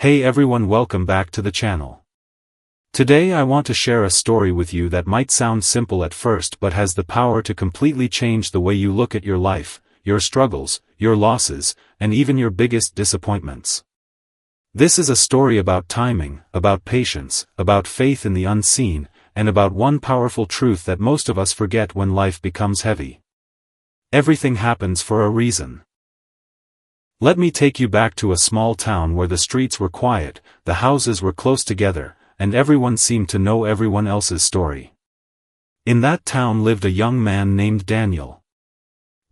Hey everyone, welcome back to the channel. Today I want to share a story with you that might sound simple at first but has the power to completely change the way you look at your life, your struggles, your losses, and even your biggest disappointments. This is a story about timing, about patience, about faith in the unseen, and about one powerful truth that most of us forget when life becomes heavy. Everything happens for a reason. Let me take you back to a small town where the streets were quiet, the houses were close together, and everyone seemed to know everyone else's story. In that town lived a young man named Daniel.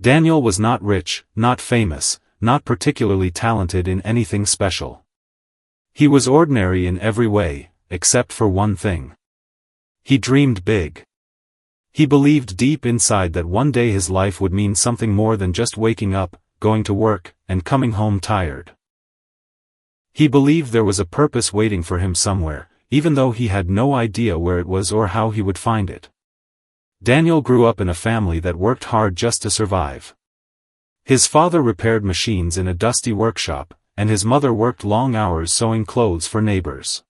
Daniel was not rich, not famous, not particularly talented in anything special. He was ordinary in every way, except for one thing. He dreamed big. He believed deep inside that one day his life would mean something more than just waking up, going to work, and coming home tired. He believed there was a purpose waiting for him somewhere, even though he had no idea where it was or how he would find it. Daniel grew up in a family that worked hard just to survive. His father repaired machines in a dusty workshop, and his mother worked long hours sewing clothes for neighbors.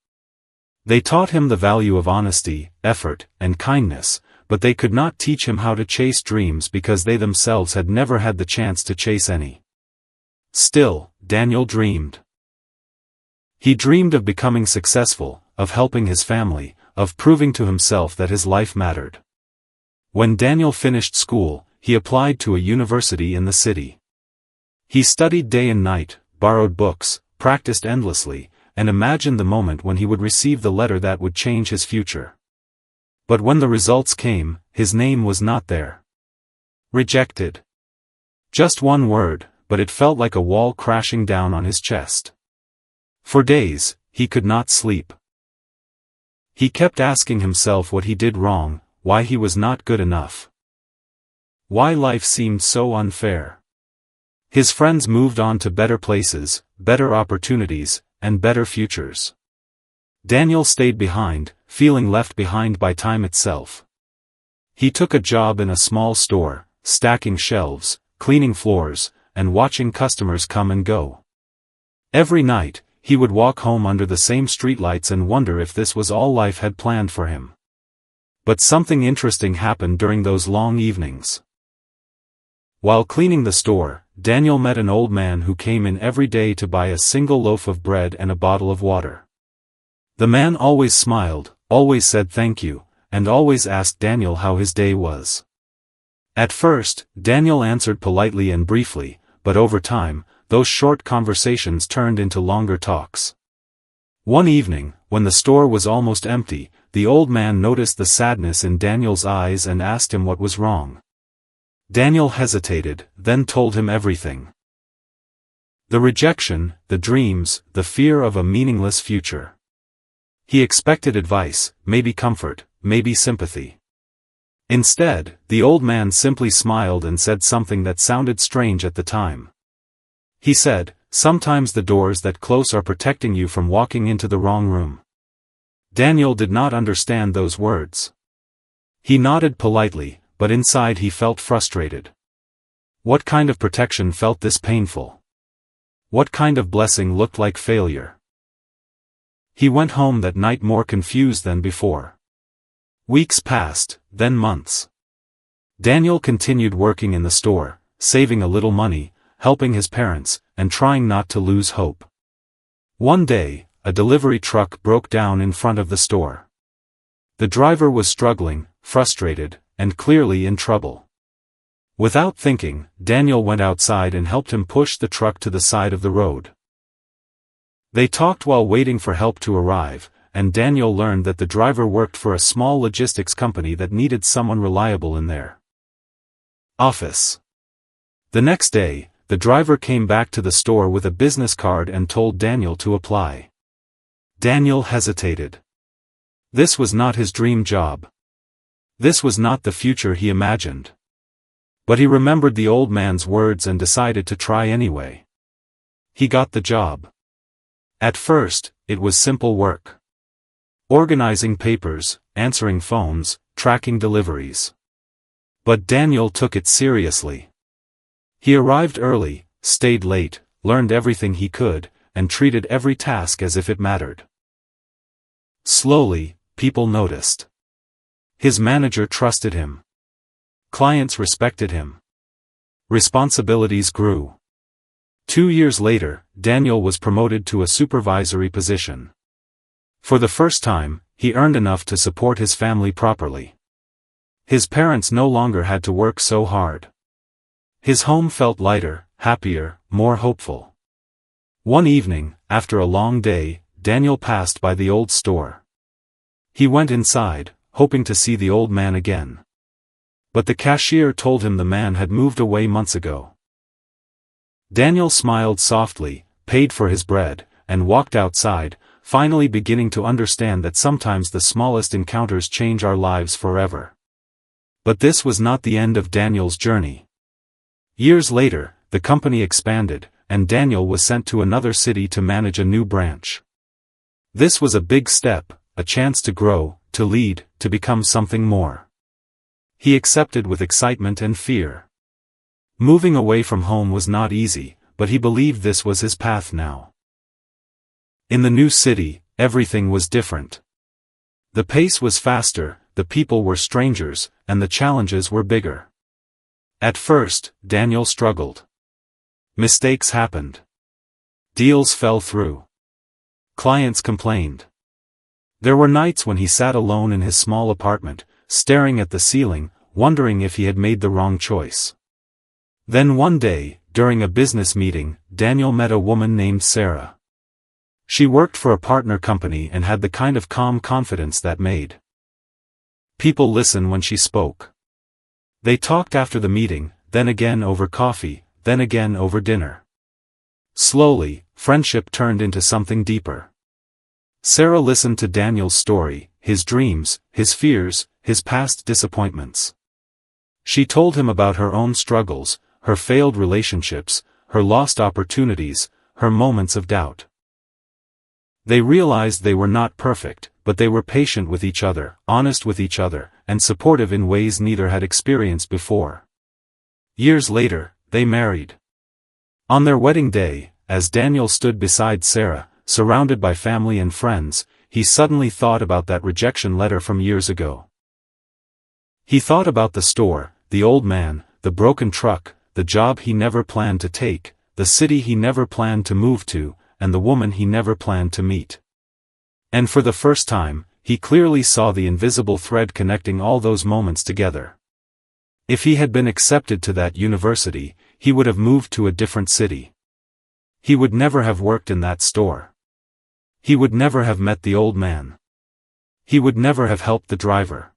They taught him the value of honesty, effort, and kindness, but they could not teach him how to chase dreams because they themselves had never had the chance to chase any. Still, Daniel dreamed. He dreamed of becoming successful, of helping his family, of proving to himself that his life mattered. When Daniel finished school, he applied to a university in the city. He studied day and night, borrowed books, practiced endlessly, and imagined the moment when he would receive the letter that would change his future. But when the results came, his name was not there. Rejected. Just one word, but it felt like a wall crashing down on his chest. For days, he could not sleep. He kept asking himself what he did wrong, why he was not good enough. Why life seemed so unfair. His friends moved on to better places, better opportunities, and better futures. Daniel stayed behind, feeling left behind by time itself. He took a job in a small store, stacking shelves, cleaning floors, and watching customers come and go. Every night, he would walk home under the same streetlights and wonder if this was all life had planned for him. But something interesting happened during those long evenings. While cleaning the store, Daniel met an old man who came in every day to buy a single loaf of bread and a bottle of water. The man always smiled, always said thank you, and always asked Daniel how his day was. At first, Daniel answered politely and briefly, but over time, those short conversations turned into longer talks. One evening, when the store was almost empty, the old man noticed the sadness in Daniel's eyes and asked him what was wrong. Daniel hesitated, then told him everything. The rejection, the dreams, the fear of a meaningless future. He expected advice, maybe comfort, maybe sympathy. Instead, the old man simply smiled and said something that sounded strange at the time. He said, "Sometimes the doors that close are protecting you from walking into the wrong room." Daniel did not understand those words. He nodded politely, but inside he felt frustrated. What kind of protection felt this painful? What kind of blessing looked like failure? He went home that night more confused than before. Weeks passed, then months. Daniel continued working in the store, saving a little money, helping his parents, and trying not to lose hope. One day, a delivery truck broke down in front of the store. The driver was struggling, frustrated, and clearly in trouble. Without thinking, Daniel went outside and helped him push the truck to the side of the road. They talked while waiting for help to arrive, and Daniel learned that the driver worked for a small logistics company that needed someone reliable in their office. The next day, the driver came back to the store with a business card and told Daniel to apply. Daniel hesitated. This was not his dream job. This was not the future he imagined. But he remembered the old man's words and decided to try anyway. He got the job. At first, it was simple work. Organizing papers, answering phones, tracking deliveries. But Daniel took it seriously. He arrived early, stayed late, learned everything he could, and treated every task as if it mattered. Slowly, people noticed. His manager trusted him. Clients respected him. Responsibilities grew. 2 years later, Daniel was promoted to a supervisory position. For the first time, he earned enough to support his family properly. His parents no longer had to work so hard. His home felt lighter, happier, more hopeful. One evening, after a long day, Daniel passed by the old store. He went inside, hoping to see the old man again. But the cashier told him the man had moved away months ago. Daniel smiled softly, paid for his bread, and walked outside, finally beginning to understand that sometimes the smallest encounters change our lives forever. But this was not the end of Daniel's journey. Years later, the company expanded, and Daniel was sent to another city to manage a new branch. This was a big step, a chance to grow, to lead, to become something more. He accepted with excitement and fear. Moving away from home was not easy, but he believed this was his path now. In the new city, everything was different. The pace was faster, the people were strangers, and the challenges were bigger. At first, Daniel struggled. Mistakes happened. Deals fell through. Clients complained. There were nights when he sat alone in his small apartment, staring at the ceiling, wondering if he had made the wrong choice. Then one day, during a business meeting, Daniel met a woman named Sarah. She worked for a partner company and had the kind of calm confidence that made people listen when she spoke. They talked after the meeting, then again over coffee, then again over dinner. Slowly, friendship turned into something deeper. Sarah listened to Daniel's story, his dreams, his fears, his past disappointments. She told him about her own struggles, her failed relationships, her lost opportunities, her moments of doubt. They realized they were not perfect, but they were patient with each other, honest with each other, and supportive in ways neither had experienced before. Years later, they married. On their wedding day, as Daniel stood beside Sarah, surrounded by family and friends, he suddenly thought about that rejection letter from years ago. He thought about the store, the old man, the broken truck, the job he never planned to take, the city he never planned to move to, and the woman he never planned to meet. And for the first time, he clearly saw the invisible thread connecting all those moments together. If he had been accepted to that university, he would have moved to a different city. He would never have worked in that store. He would never have met the old man. He would never have helped the driver.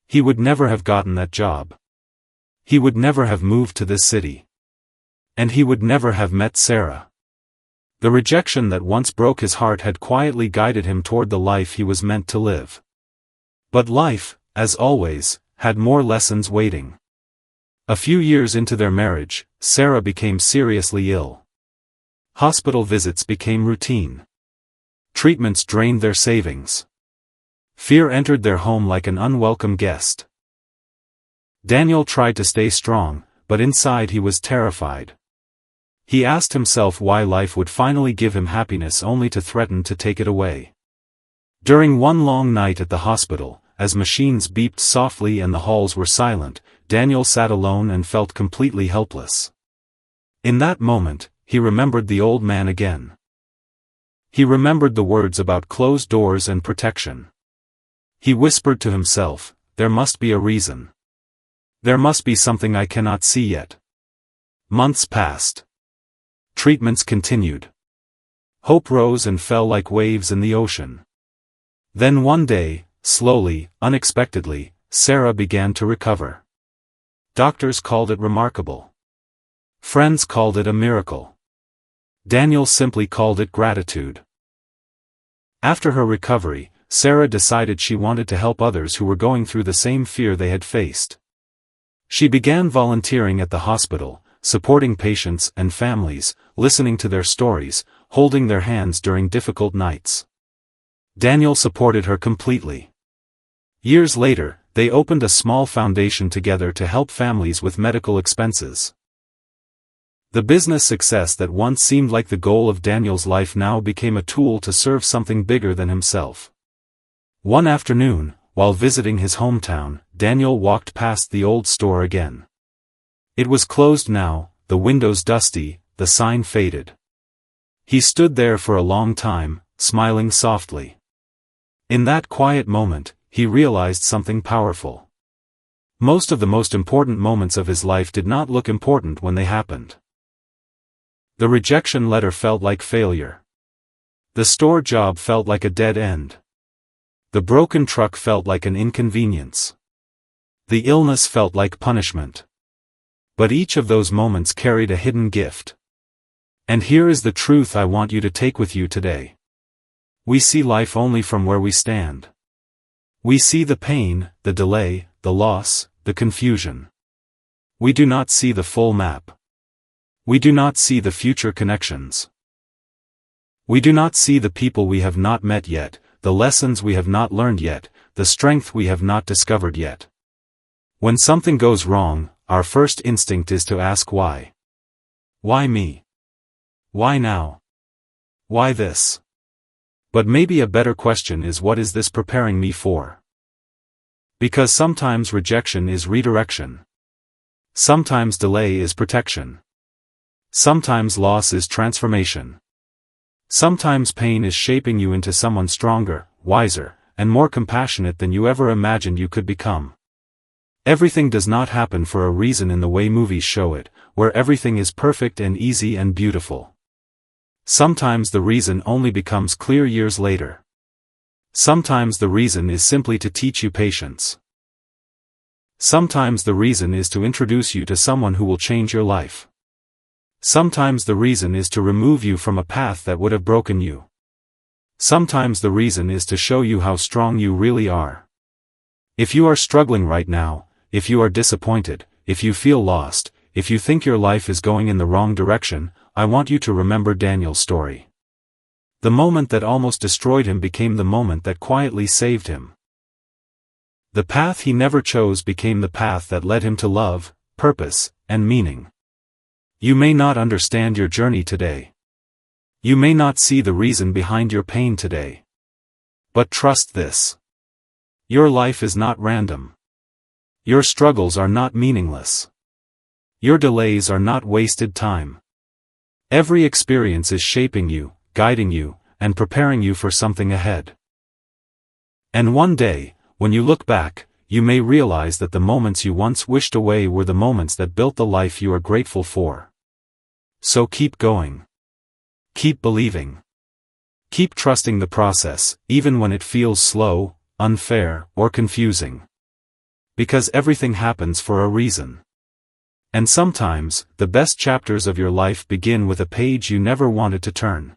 He would never have gotten that job. He would never have moved to this city. And he would never have met Sarah. The rejection that once broke his heart had quietly guided him toward the life he was meant to live. But life, as always, had more lessons waiting. A few years into their marriage, Sarah became seriously ill. Hospital visits became routine. Treatments drained their savings. Fear entered their home like an unwelcome guest. Daniel tried to stay strong, but inside he was terrified. He asked himself why life would finally give him happiness only to threaten to take it away. During one long night at the hospital, as machines beeped softly and the halls were silent, Daniel sat alone and felt completely helpless. In that moment, he remembered the old man again. He remembered the words about closed doors and protection. He whispered to himself, "There must be a reason. There must be something I cannot see yet." Months passed. Treatments continued. Hope rose and fell like waves in the ocean. Then one day, slowly, unexpectedly, Sarah began to recover. Doctors called it remarkable. Friends called it a miracle. Daniel simply called it gratitude. After her recovery, Sarah decided she wanted to help others who were going through the same fear they had faced. She began volunteering at the hospital, supporting patients and families, listening to their stories, holding their hands during difficult nights. Daniel supported her completely. Years later, they opened a small foundation together to help families with medical expenses. The business success that once seemed like the goal of Daniel's life now became a tool to serve something bigger than himself. One afternoon, while visiting his hometown, Daniel walked past the old store again. It was closed now, the windows dusty, the sign faded. He stood there for a long time, smiling softly. In that quiet moment, he realized something powerful. Most of the most important moments of his life did not look important when they happened. The rejection letter felt like failure. The store job felt like a dead end. The broken truck felt like an inconvenience. The illness felt like punishment. But each of those moments carried a hidden gift. And here is the truth I want you to take with you today. We see life only from where we stand. We see the pain, the delay, the loss, the confusion. We do not see the full map. We do not see the future connections. We do not see the people we have not met yet, the lessons we have not learned yet, the strength we have not discovered yet. When something goes wrong, our first instinct is to ask why. Why me? Why now? Why this? But maybe a better question is, what is this preparing me for? Because sometimes rejection is redirection. Sometimes delay is protection. Sometimes loss is transformation. Sometimes pain is shaping you into someone stronger, wiser, and more compassionate than you ever imagined you could become. Everything does not happen for a reason in the way movies show it, where everything is perfect and easy and beautiful. Sometimes the reason only becomes clear years later. Sometimes the reason is simply to teach you patience. Sometimes the reason is to introduce you to someone who will change your life. Sometimes the reason is to remove you from a path that would have broken you. Sometimes the reason is to show you how strong you really are. If you are struggling right now, if you are disappointed, if you feel lost, if you think your life is going in the wrong direction, I want you to remember Daniel's story. The moment that almost destroyed him became the moment that quietly saved him. The path he never chose became the path that led him to love, purpose, and meaning. You may not understand your journey today. You may not see the reason behind your pain today. But trust this. Your life is not random. Your struggles are not meaningless. Your delays are not wasted time. Every experience is shaping you, guiding you, and preparing you for something ahead. And one day, when you look back, you may realize that the moments you once wished away were the moments that built the life you are grateful for. So keep going. Keep believing. Keep trusting the process, even when it feels slow, unfair, or confusing. Because everything happens for a reason. And sometimes, the best chapters of your life begin with a page you never wanted to turn.